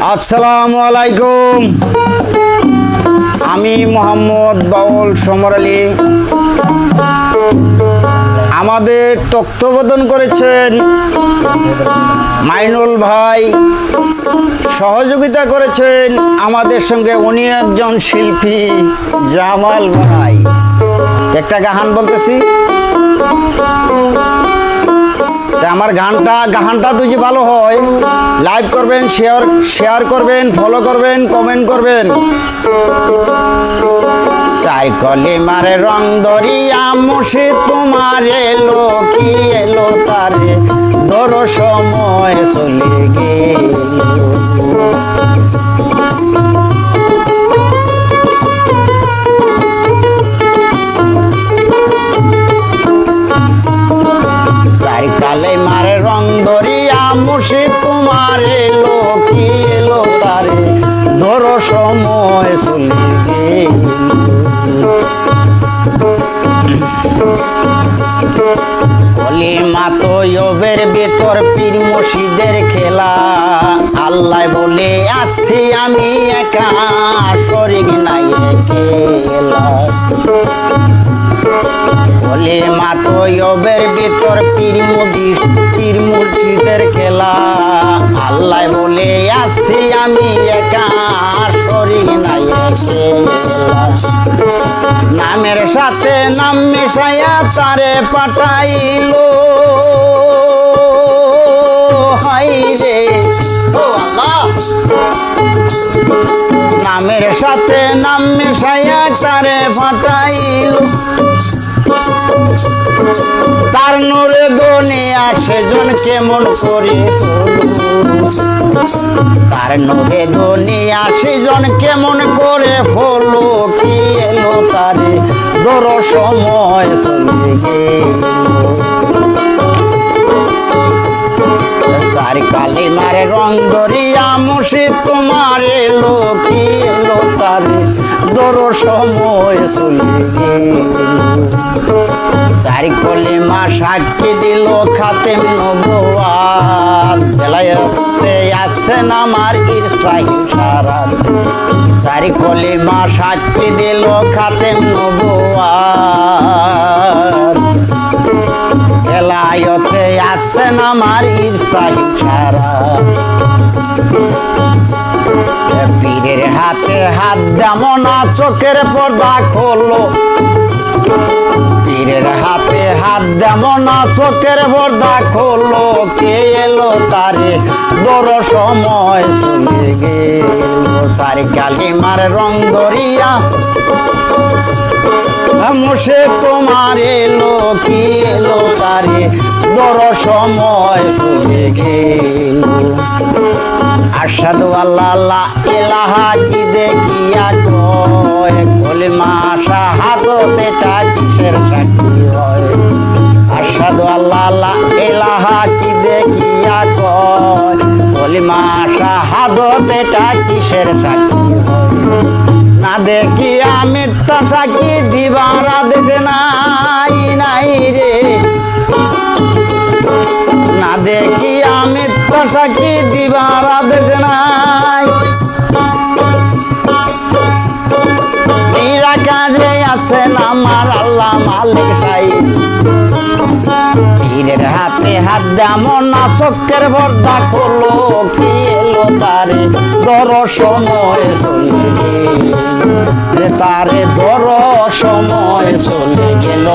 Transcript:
আসসালামু আলাইকুম। আমি মোহাম্মদ বাউল সমর আলী। আমাদের তত্ত্বাবধান করেছেন মাইনুল ভাই, সহযোগিতা করেছেন আমাদের সঙ্গে উনি একজন শিল্পী জামাল ভাই। একটা গান বলতেছি, আমার গানটা যদি ভালো হয় লাইক করবেন, শেয়ার করবেন, ফলো করবেন, কমেন্ট করবেন। চাই কলিমারে রং দরিয়া মুশি তোমার এলো কি এলো তারে ধরো সময় চলে গেল। কালে মারে রং দরিয়া মুশি তোমার এলো কি এলো তারে ধরো সময় চলে গেল। কলিমা তো ইয়বের ভেতর পীর মুর্শিদের খেলা, আল্লাহ বলে আসছি আমি একা শরীক নাই খেলা। কলিমা তো ইয়বের ভেতর পীর মুর্শিদের খেলা, আল্লাহ বলে আসছি আমি একা শরীক নাই খেলা। নামের সাথে নাম মিশাইয়া তারে পাঠাইলো হাই রে ও আল্লাহ। নামের সাথে নাম মিশাইয়া তারে পাঠাইলো, তার নূরে দুনিয়া সেজন কেমন করে তার নূরে দুনিয়া সেজন কেমন করে হলো কি এলো তারে ধরো সময় চলে গেল। সারি কালি মারে রং দরিয়া মুশি তোমার এলো কি এলো তারে ধরো সময় চলে গেল। সারি কলিমা সাক্ষী দিল খাতেম নবুয়াত, বেলায়েতে আসেন আমার ঈর্ষায় সারাত। সারি কলিমা সাক্ষী দিল খাতেম নবুয়াত, বেলায়েতে আসেন আমার ঈর্ষায় সারাত। পীরের হাতে হাত দেমো না চোখের পর্দা খোলো, পীরের হাতে হাত দেমো না চোখের পর্দা খোলো কে এলো তারে ধরো সময় চলে গেল। সারি কালিমার রং দরিয়া মুশে তোমার এলো কি এলো তারে ধরো সময় চলে গেল। আশহাদু আল্লা লা ইলাহা কি দেখিয়া কয়, কলিমা শাহাদাত এটা কিসের সাক্ষী হয়। আশহাদু আল্লা লা ইলাহা কি দেখিয়া কয়, কলিমা শাহাদাত এটা কিসের সাক্ষী হয়। না দেখিয়া মিথ্যা সাক্ষী দিবার আদেশ নাই নাই রে, না দেখিয়া মিথ্যা সাক্ষী দিবার আদেশ নাই। কাজে আছেন আমার আল্লাহ মালিক সাই, পীরের হাতে হাত দেমো না চোখের পর্দা খোলো কি এলো তারে ধরো সময় চলে গেল। তারে ধরো সময় চলে গেল।